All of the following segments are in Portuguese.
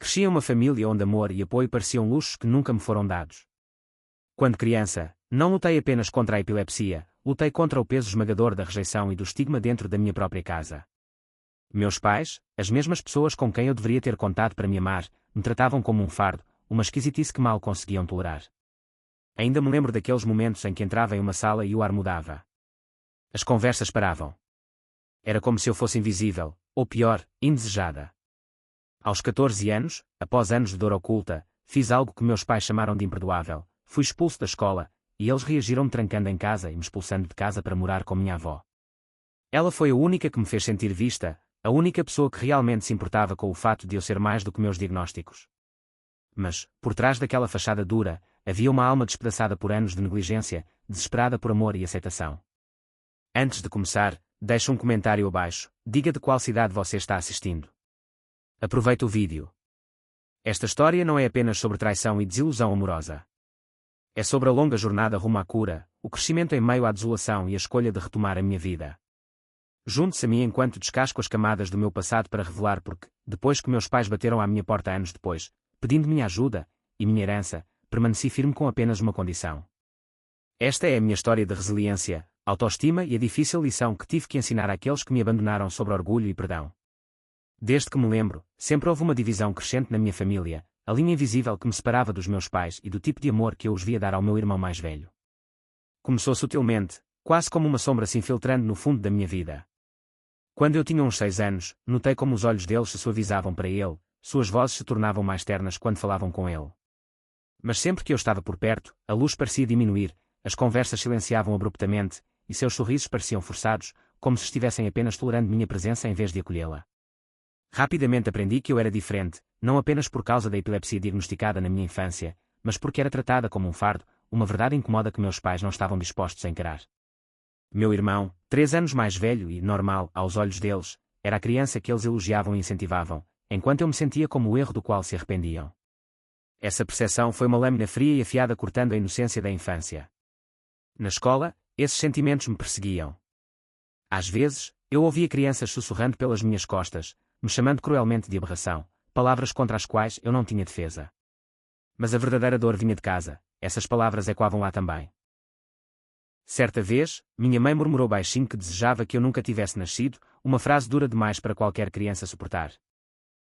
Cresci em uma família onde amor e apoio pareciam luxos que nunca me foram dados. Quando criança, não lutei apenas contra a epilepsia, lutei contra o peso esmagador da rejeição e do estigma dentro da minha própria casa. Meus pais, as mesmas pessoas com quem eu deveria ter contado para me amar, me tratavam como um fardo, uma esquisitice que mal conseguiam tolerar. Ainda me lembro daqueles momentos em que entrava em uma sala e o ar mudava. As conversas paravam. Era como se eu fosse invisível, ou pior, indesejada. Aos 14 anos, após anos de dor oculta, fiz algo que meus pais chamaram de imperdoável. Fui expulso da escola, e eles reagiram-me trancando em casa e me expulsando de casa para morar com minha avó. Ela foi a única que me fez sentir vista, a única pessoa que realmente se importava com o fato de eu ser mais do que meus diagnósticos. Mas, por trás daquela fachada dura, havia uma alma despedaçada por anos de negligência, desesperada por amor e aceitação. Antes de começar, deixe um comentário abaixo, diga de qual cidade você está assistindo. Aproveite o vídeo. Esta história não é apenas sobre traição e desilusão amorosa. É sobre a longa jornada rumo à cura, o crescimento em meio à desolação e a escolha de retomar a minha vida. Junte-se a mim enquanto descasco as camadas do meu passado para revelar porque, depois que meus pais bateram à minha porta anos depois, pedindo minha ajuda e minha herança, permaneci firme com apenas uma condição. Esta é a minha história de resiliência, autoestima e a difícil lição que tive que ensinar àqueles que me abandonaram sobre orgulho e perdão. Desde que me lembro, sempre houve uma divisão crescente na minha família, a linha invisível que me separava dos meus pais e do tipo de amor que eu os via dar ao meu irmão mais velho. Começou sutilmente, quase como uma sombra se infiltrando no fundo da minha vida. Quando eu tinha uns 6 anos, notei como os olhos deles se suavizavam para ele, suas vozes se tornavam mais ternas quando falavam com ele. Mas sempre que eu estava por perto, a luz parecia diminuir, as conversas silenciavam abruptamente, e seus sorrisos pareciam forçados, como se estivessem apenas tolerando minha presença em vez de acolhê-la. Rapidamente aprendi que eu era diferente, não apenas por causa da epilepsia diagnosticada na minha infância, mas porque era tratada como um fardo, uma verdade incômoda que meus pais não estavam dispostos a encarar. Meu irmão, 3 anos mais velho e normal aos olhos deles, era a criança que eles elogiavam e incentivavam, enquanto eu me sentia como o erro do qual se arrependiam. Essa percepção foi uma lâmina fria e afiada cortando a inocência da infância. Na escola, esses sentimentos me perseguiam. Às vezes, eu ouvia crianças sussurrando pelas minhas costas, me chamando cruelmente de aberração, palavras contra as quais eu não tinha defesa. Mas a verdadeira dor vinha de casa, essas palavras ecoavam lá também. Certa vez, minha mãe murmurou baixinho que desejava que eu nunca tivesse nascido, uma frase dura demais para qualquer criança suportar.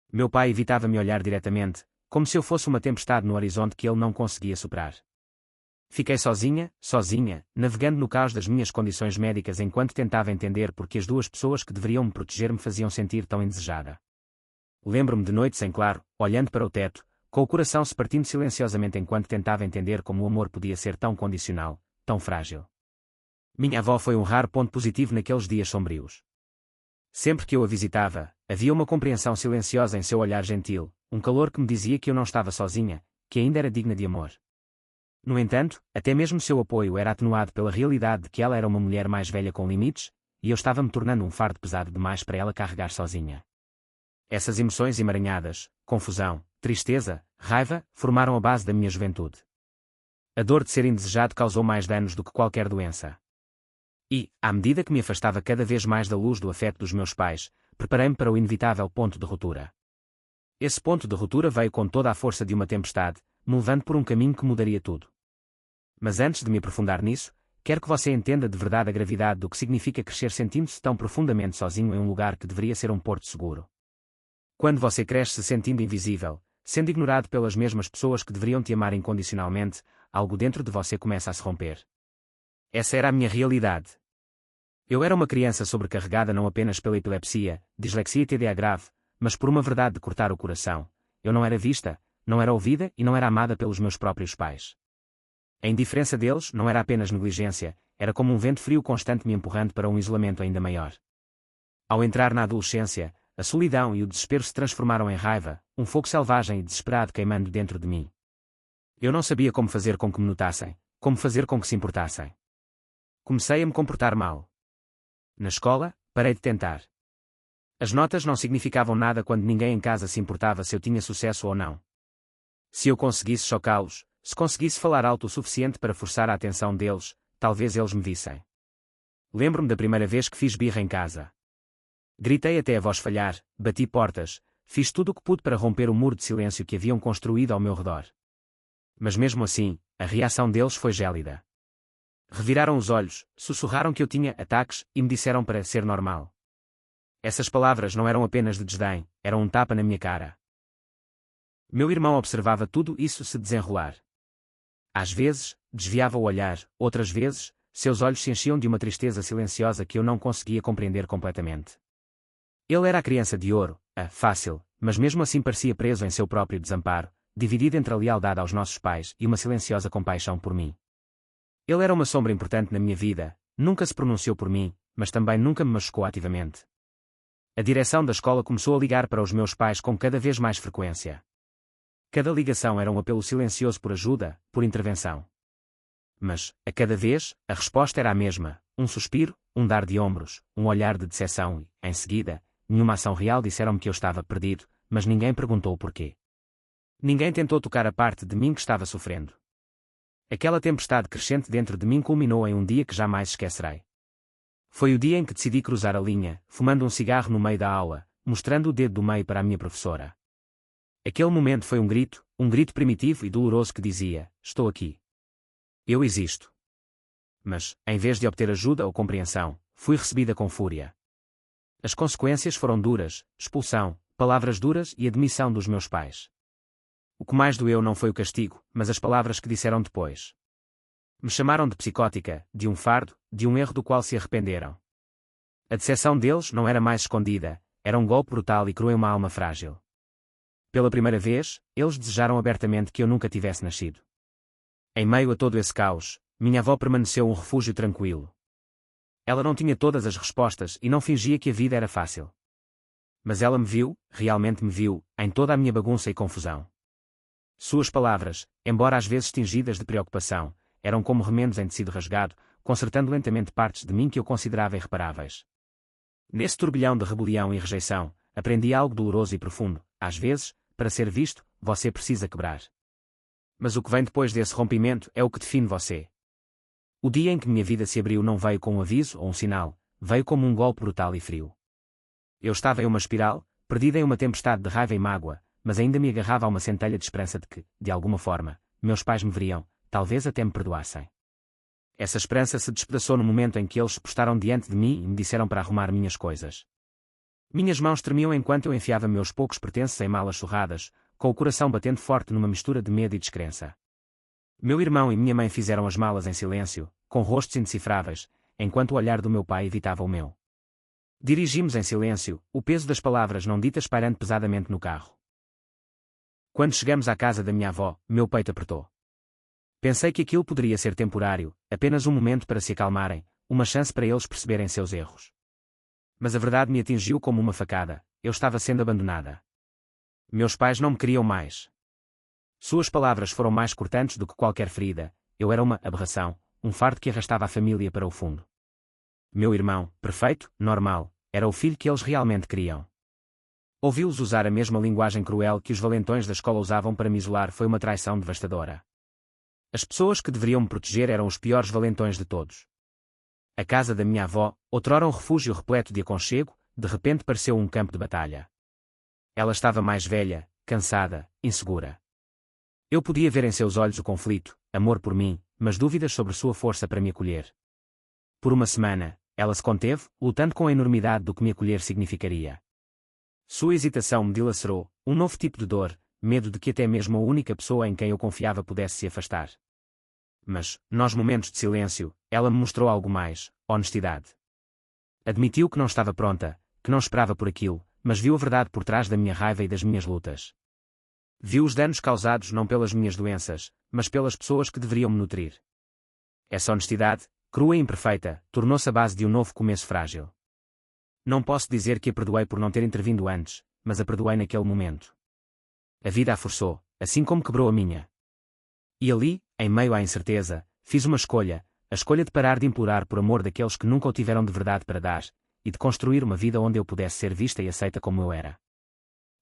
Meu pai evitava me olhar diretamente, como se eu fosse uma tempestade no horizonte que ele não conseguia superar. Fiquei sozinha, navegando no caos das minhas condições médicas enquanto tentava entender por que as duas pessoas que deveriam me proteger me faziam sentir tão indesejada. Lembro-me de noites em claro, olhando para o teto, com o coração se partindo silenciosamente enquanto tentava entender como o amor podia ser tão condicional, tão frágil. Minha avó foi um raro ponto positivo naqueles dias sombrios. Sempre que eu a visitava, havia uma compreensão silenciosa em seu olhar gentil, um calor que me dizia que eu não estava sozinha, que ainda era digna de amor. No entanto, até mesmo seu apoio era atenuado pela realidade de que ela era uma mulher mais velha com limites, e eu estava me tornando um fardo pesado demais para ela carregar sozinha. Essas emoções emaranhadas, confusão, tristeza, raiva, formaram a base da minha juventude. A dor de ser indesejado causou mais danos do que qualquer doença. E, à medida que me afastava cada vez mais da luz do afeto dos meus pais, preparei-me para o inevitável ponto de ruptura. Esse ponto de ruptura veio com toda a força de uma tempestade, me levando por um caminho que mudaria tudo. Mas antes de me aprofundar nisso, quero que você entenda de verdade a gravidade do que significa crescer sentindo-se tão profundamente sozinho em um lugar que deveria ser um porto seguro. Quando você cresce se sentindo invisível, sendo ignorado pelas mesmas pessoas que deveriam te amar incondicionalmente, algo dentro de você começa a se romper. Essa era a minha realidade. Eu era uma criança sobrecarregada não apenas pela epilepsia, dislexia e TDA grave, mas por uma verdade de cortar o coração. Eu não era vista, não era ouvida e não era amada pelos meus próprios pais. A indiferença deles não era apenas negligência, era como um vento frio constante me empurrando para um isolamento ainda maior. Ao entrar na adolescência, a solidão e o desespero se transformaram em raiva, um fogo selvagem e desesperado queimando dentro de mim. Eu não sabia como fazer com que me notassem, como fazer com que se importassem. Comecei a me comportar mal. Na escola, parei de tentar. As notas não significavam nada quando ninguém em casa se importava se eu tinha sucesso ou não. Se eu conseguisse chocá-los, se conseguisse falar alto o suficiente para forçar a atenção deles, talvez eles me vissem. Lembro-me da primeira vez que fiz birra em casa. Gritei até a voz falhar, bati portas, Fiz tudo o que pude para romper o muro de silêncio que haviam construído ao meu redor. Mas mesmo assim, a reação deles foi gélida. Reviraram os olhos, sussurraram que eu tinha ataques e me disseram para ser normal. Essas palavras não eram apenas de desdém, eram um tapa na minha cara. Meu irmão observava tudo isso se desenrolar. Às vezes, desviava o olhar, outras vezes, seus olhos se enchiam de uma tristeza silenciosa que eu não conseguia compreender completamente. Ele era a criança de ouro, fácil, mas mesmo assim parecia preso em seu próprio desamparo, dividido entre a lealdade aos nossos pais e uma silenciosa compaixão por mim. Ele era uma sombra importante na minha vida, nunca se pronunciou por mim, mas também nunca me machucou ativamente. A direção da escola começou a ligar para os meus pais com cada vez mais frequência. Cada ligação era um apelo silencioso por ajuda, por intervenção. Mas, a cada vez, a resposta era a mesma, um suspiro, um dar de ombros, um olhar de decepção e, em seguida, nenhuma ação real. Disseram-me que eu estava perdido, mas ninguém perguntou o porquê. Ninguém tentou tocar a parte de mim que estava sofrendo. Aquela tempestade crescente dentro de mim culminou em um dia que jamais esquecerei. Foi o dia em que decidi cruzar a linha, fumando um cigarro no meio da aula, mostrando o dedo do meio para a minha professora. Aquele momento foi um grito primitivo e doloroso que dizia: estou aqui. Eu existo. Mas, em vez de obter ajuda ou compreensão, fui recebida com fúria. As consequências foram duras: expulsão, palavras duras e admissão dos meus pais. O que mais doeu não foi o castigo, mas as palavras que disseram depois. Me chamaram de psicótica, de um fardo, de um erro do qual se arrependeram. A decepção deles não era mais escondida, era um golpe brutal e cruel em uma alma frágil. Pela primeira vez, eles desejaram abertamente que eu nunca tivesse nascido. Em meio a todo esse caos, minha avó permaneceu um refúgio tranquilo. Ela não tinha todas as respostas e não fingia que a vida era fácil. Mas ela me viu, realmente me viu, em toda a minha bagunça e confusão. Suas palavras, embora às vezes tingidas de preocupação, eram como remendos em tecido rasgado, consertando lentamente partes de mim que eu considerava irreparáveis. Nesse turbilhão de rebelião e rejeição, aprendi algo doloroso e profundo: às vezes, para ser visto, você precisa quebrar. Mas o que vem depois desse rompimento é o que define você. O dia em que minha vida se abriu não veio com um aviso ou um sinal, veio como um golpe brutal e frio. Eu estava em uma espiral, perdida em uma tempestade de raiva e mágoa, mas ainda me agarrava a uma centelha de esperança de que, de alguma forma, meus pais me veriam, talvez até me perdoassem. Essa esperança se despedaçou no momento em que eles se postaram diante de mim e me disseram para arrumar minhas coisas. Minhas mãos tremiam enquanto eu enfiava meus poucos pertences em malas surradas, com o coração batendo forte numa mistura de medo e descrença. Meu irmão e minha mãe fizeram as malas em silêncio, com rostos indecifráveis, enquanto o olhar do meu pai evitava o meu. Dirigimos em silêncio, o peso das palavras não ditas pairando pesadamente no carro. Quando chegamos à casa da minha avó, meu peito apertou. Pensei que aquilo poderia ser temporário, apenas um momento para se acalmarem, uma chance para eles perceberem seus erros. Mas a verdade me atingiu como uma facada: eu estava sendo abandonada. Meus pais não me queriam mais. Suas palavras foram mais cortantes do que qualquer ferida: eu era uma aberração, um fardo que arrastava a família para o fundo. Meu irmão, perfeito, normal, era o filho que eles realmente queriam. Ouvi-los usar a mesma linguagem cruel que os valentões da escola usavam para me isolar foi uma traição devastadora. As pessoas que deveriam me proteger eram os piores valentões de todos. A casa da minha avó, outrora um refúgio repleto de aconchego, de repente pareceu um campo de batalha. Ela estava mais velha, cansada, insegura. Eu podia ver em seus olhos o conflito, amor por mim, mas dúvidas sobre sua força para me acolher. Por uma semana, ela se conteve, lutando com a enormidade do que me acolher significaria. Sua hesitação me dilacerou, um novo tipo de dor, medo de que até mesmo a única pessoa em quem eu confiava pudesse se afastar. Mas, nos momentos de silêncio, ela me mostrou algo mais: honestidade. Admitiu que não estava pronta, que não esperava por aquilo, mas viu a verdade por trás da minha raiva e das minhas lutas. Viu os danos causados não pelas minhas doenças, mas pelas pessoas que deveriam me nutrir. Essa honestidade, crua e imperfeita, tornou-se a base de um novo começo frágil. Não posso dizer que a perdoei por não ter intervindo antes, mas a perdoei naquele momento. A vida a forçou, assim como quebrou a minha. E ali, em meio à incerteza, fiz uma escolha, a escolha de parar de implorar por amor daqueles que nunca o tiveram de verdade para dar, e de construir uma vida onde eu pudesse ser vista e aceita como eu era.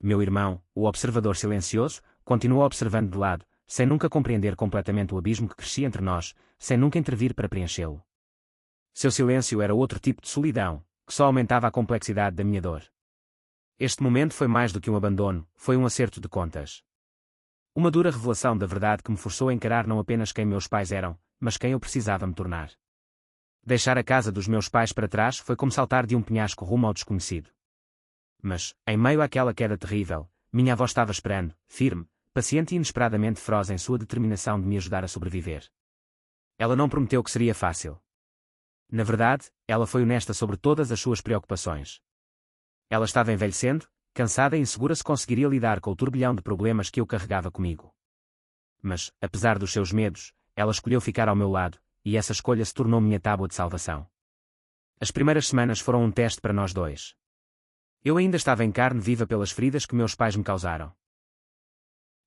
Meu irmão, o observador silencioso, continuou observando de lado, sem nunca compreender completamente o abismo que crescia entre nós, sem nunca intervir para preenchê-lo. Seu silêncio era outro tipo de solidão, que só aumentava a complexidade da minha dor. Este momento foi mais do que um abandono, foi um acerto de contas. Uma dura revelação da verdade que me forçou a encarar não apenas quem meus pais eram, mas quem eu precisava me tornar. Deixar a casa dos meus pais para trás foi como saltar de um penhasco rumo ao desconhecido. Mas, em meio àquela queda terrível, minha avó estava esperando, firme, paciente e inesperadamente feroz em sua determinação de me ajudar a sobreviver. Ela não prometeu que seria fácil. Na verdade, ela foi honesta sobre todas as suas preocupações. Ela estava envelhecendo, cansada e insegura se conseguiria lidar com o turbilhão de problemas que eu carregava comigo. Mas, apesar dos seus medos, ela escolheu ficar ao meu lado, e essa escolha se tornou minha tábua de salvação. As primeiras semanas foram um teste para nós dois. Eu ainda estava em carne viva pelas feridas que meus pais me causaram.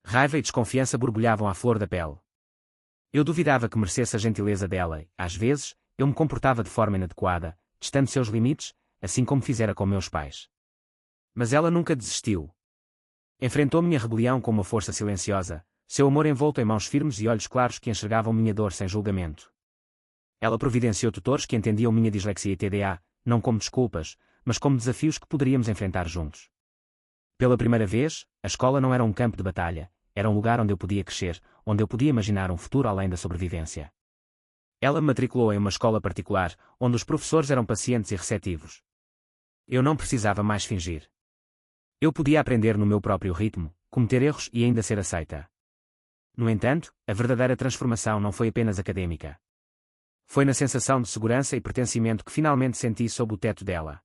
Raiva e desconfiança borbulhavam à flor da pele. Eu duvidava que merecesse a gentileza dela e, às vezes, eu me comportava de forma inadequada, testando seus limites, assim como fizera com meus pais. Mas ela nunca desistiu. Enfrentou minha rebelião com uma força silenciosa, seu amor envolto em mãos firmes e olhos claros que enxergavam minha dor sem julgamento. Ela providenciou tutores que entendiam minha dislexia e TDA, não como desculpas, mas como desafios que poderíamos enfrentar juntos. Pela primeira vez, a escola não era um campo de batalha, era um lugar onde eu podia crescer, onde eu podia imaginar um futuro além da sobrevivência. Ela me matriculou em uma escola particular, onde os professores eram pacientes e receptivos. Eu não precisava mais fingir. Eu podia aprender no meu próprio ritmo, cometer erros e ainda ser aceita. No entanto, a verdadeira transformação não foi apenas acadêmica. Foi na sensação de segurança e pertencimento que finalmente senti sob o teto dela.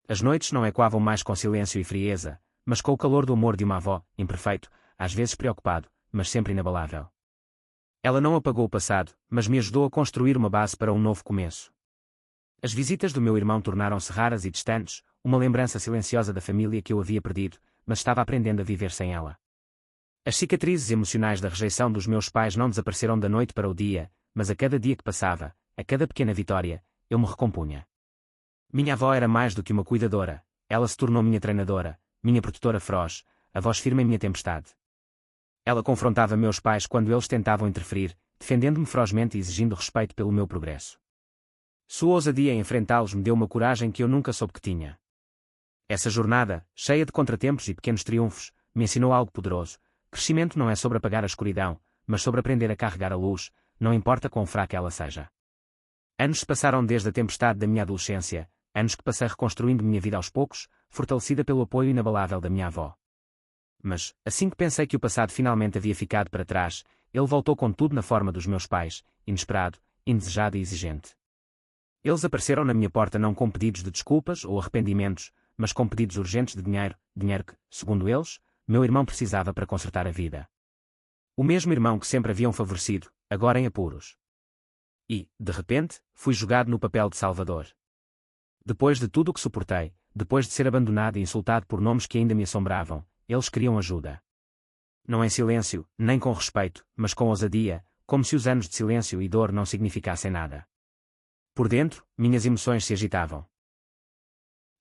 As noites não ecoavam mais com silêncio e frieza, mas com o calor do amor de uma avó, imperfeito, às vezes preocupado, mas sempre inabalável. Ela não apagou o passado, mas me ajudou a construir uma base para um novo começo. As visitas do meu irmão tornaram-se raras e distantes, uma lembrança silenciosa da família que eu havia perdido, mas estava aprendendo a viver sem ela. As cicatrizes emocionais da rejeição dos meus pais não desapareceram da noite para o dia, mas a cada dia que passava, a cada pequena vitória, eu me recompunha. Minha avó era mais do que uma cuidadora, ela se tornou minha treinadora, minha protetora feroz, a voz firme em minha tempestade. Ela confrontava meus pais quando eles tentavam interferir, defendendo-me ferozmente e exigindo respeito pelo meu progresso. Sua ousadia em enfrentá-los me deu uma coragem que eu nunca soube que tinha. Essa jornada, cheia de contratempos e pequenos triunfos, me ensinou algo poderoso. Crescimento não é sobre apagar a escuridão, mas sobre aprender a carregar a luz, não importa quão fraca ela seja. Anos se passaram desde a tempestade da minha adolescência, anos que passei reconstruindo minha vida aos poucos, fortalecida pelo apoio inabalável da minha avó. Mas, assim que pensei que o passado finalmente havia ficado para trás, ele voltou com tudo na forma dos meus pais, inesperado, indesejado e exigente. Eles apareceram na minha porta não com pedidos de desculpas ou arrependimentos, mas com pedidos urgentes de dinheiro, dinheiro que, segundo eles, meu irmão precisava para consertar a vida. O mesmo irmão que sempre haviam favorecido, agora em apuros. E, de repente, fui jogado no papel de salvador. Depois de tudo o que suportei, depois de ser abandonado e insultado por nomes que ainda me assombravam, eles queriam ajuda. Não em silêncio, nem com respeito, mas com ousadia, como se os anos de silêncio e dor não significassem nada. Por dentro, minhas emoções se agitavam.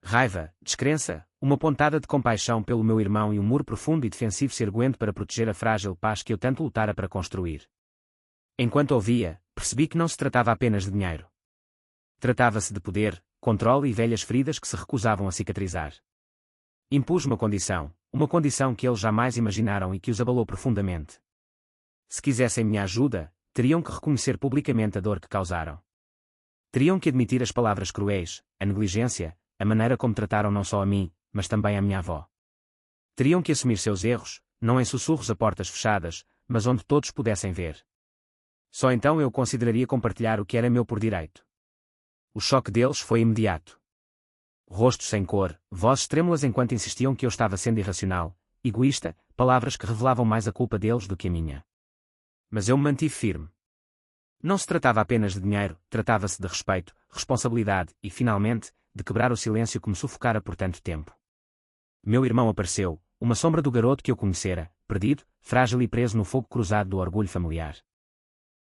Raiva, descrença, uma pontada de compaixão pelo meu irmão e um muro profundo e defensivo se erguendo para proteger a frágil paz que eu tanto lutara para construir. Enquanto ouvia, percebi que não se tratava apenas de dinheiro. Tratava-se de poder, controle e velhas feridas que se recusavam a cicatrizar. Impus uma condição que eles jamais imaginaram e que os abalou profundamente. Se quisessem minha ajuda, teriam que reconhecer publicamente a dor que causaram. Teriam que admitir as palavras cruéis, a negligência, a maneira como trataram não só a mim, mas também a minha avó. Teriam que assumir seus erros, não em sussurros a portas fechadas, mas onde todos pudessem ver. Só então eu consideraria compartilhar o que era meu por direito. O choque deles foi imediato. Rostos sem cor, vozes trêmulas enquanto insistiam que eu estava sendo irracional, egoísta, palavras que revelavam mais a culpa deles do que a minha. Mas eu me mantive firme. Não se tratava apenas de dinheiro, tratava-se de respeito, responsabilidade e, finalmente, de quebrar o silêncio que me sufocara por tanto tempo. Meu irmão apareceu, uma sombra do garoto que eu conhecera, perdido, frágil e preso no fogo cruzado do orgulho familiar.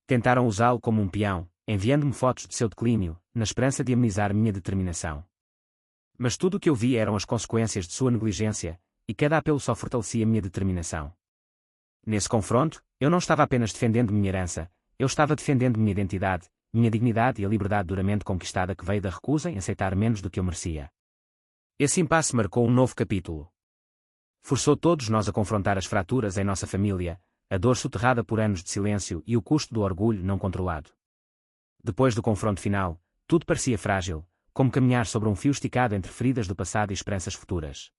Tentaram usá-lo como um peão, enviando-me fotos de seu declínio, na esperança de amenizar minha determinação. Mas tudo o que eu vi eram as consequências de sua negligência, e cada apelo só fortalecia minha determinação. Nesse confronto, eu não estava apenas defendendo minha herança, eu estava defendendo minha identidade, minha dignidade e a liberdade duramente conquistada que veio da recusa em aceitar menos do que eu merecia. Esse impasse marcou um novo capítulo. Forçou todos nós a confrontar as fraturas em nossa família, a dor soterrada por anos de silêncio e o custo do orgulho não controlado. Depois do confronto final, tudo parecia frágil, como caminhar sobre um fio esticado entre feridas do passado e esperanças futuras.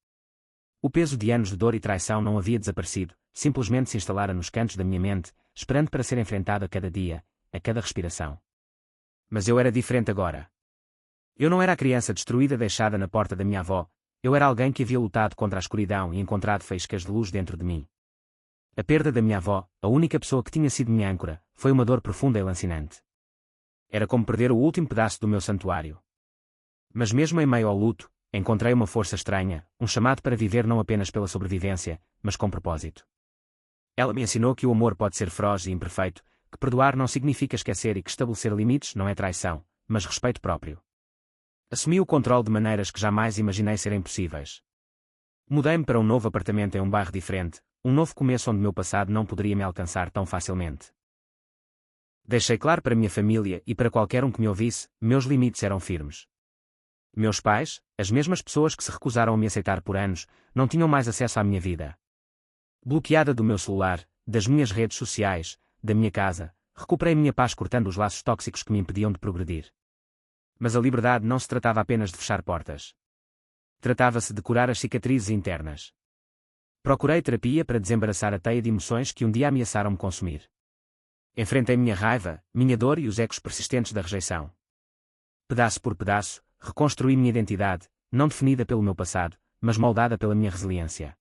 O peso de anos de dor e traição não havia desaparecido, simplesmente se instalara nos cantos da minha mente, esperando para ser enfrentado a cada dia, a cada respiração. Mas eu era diferente agora. Eu não era a criança destruída deixada na porta da minha avó, eu era alguém que havia lutado contra a escuridão e encontrado faíscas de luz dentro de mim. A perda da minha avó, a única pessoa que tinha sido minha âncora, foi uma dor profunda e lancinante. Era como perder o último pedaço do meu santuário. Mas mesmo em meio ao luto, encontrei uma força estranha, um chamado para viver não apenas pela sobrevivência, mas com propósito. Ela me ensinou que o amor pode ser feroz e imperfeito, que perdoar não significa esquecer e que estabelecer limites não é traição, mas respeito próprio. Assumi o controle de maneiras que jamais imaginei serem possíveis. Mudei-me para um novo apartamento em um bairro diferente, um novo começo onde meu passado não poderia me alcançar tão facilmente. Deixei claro para minha família e para qualquer um que me ouvisse, meus limites eram firmes. Meus pais, as mesmas pessoas que se recusaram a me aceitar por anos, não tinham mais acesso à minha vida. Bloqueada do meu celular, das minhas redes sociais, da minha casa, recuperei minha paz cortando os laços tóxicos que me impediam de progredir. Mas a liberdade não se tratava apenas de fechar portas. Tratava-se de curar as cicatrizes internas. Procurei terapia para desembaraçar a teia de emoções que um dia ameaçaram me consumir. Enfrentei minha raiva, minha dor e os ecos persistentes da rejeição. Pedaço por pedaço, reconstruí minha identidade, não definida pelo meu passado, mas moldada pela minha resiliência.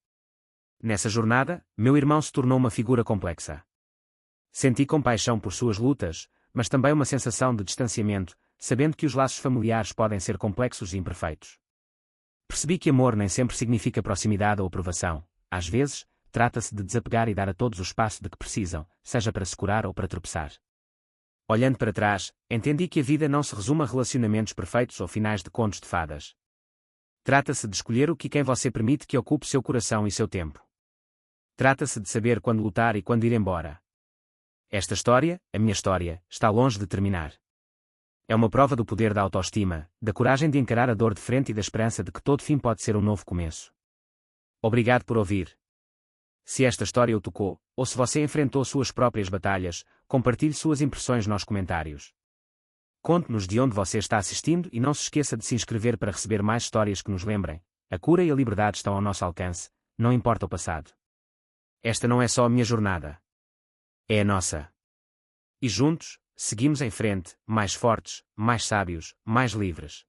Nessa jornada, meu irmão se tornou uma figura complexa. Senti compaixão por suas lutas, mas também uma sensação de distanciamento, sabendo que os laços familiares podem ser complexos e imperfeitos. Percebi que amor nem sempre significa proximidade ou aprovação. Às vezes, trata-se de desapegar e dar a todos o espaço de que precisam, seja para se curar ou para tropeçar. Olhando para trás, entendi que a vida não se resume a relacionamentos perfeitos ou finais de contos de fadas. Trata-se de escolher o que e quem você permite que ocupe seu coração e seu tempo. Trata-se de saber quando lutar e quando ir embora. Esta história, a minha história, está longe de terminar. É uma prova do poder da autoestima, da coragem de encarar a dor de frente e da esperança de que todo fim pode ser um novo começo. Obrigado por ouvir. Se esta história o tocou, ou se você enfrentou suas próprias batalhas, compartilhe suas impressões nos comentários. Conte-nos de onde você está assistindo e não se esqueça de se inscrever para receber mais histórias que nos lembrem. A cura e a liberdade estão ao nosso alcance, não importa o passado. Esta não é só a minha jornada. É a nossa. E juntos, seguimos em frente, mais fortes, mais sábios, mais livres.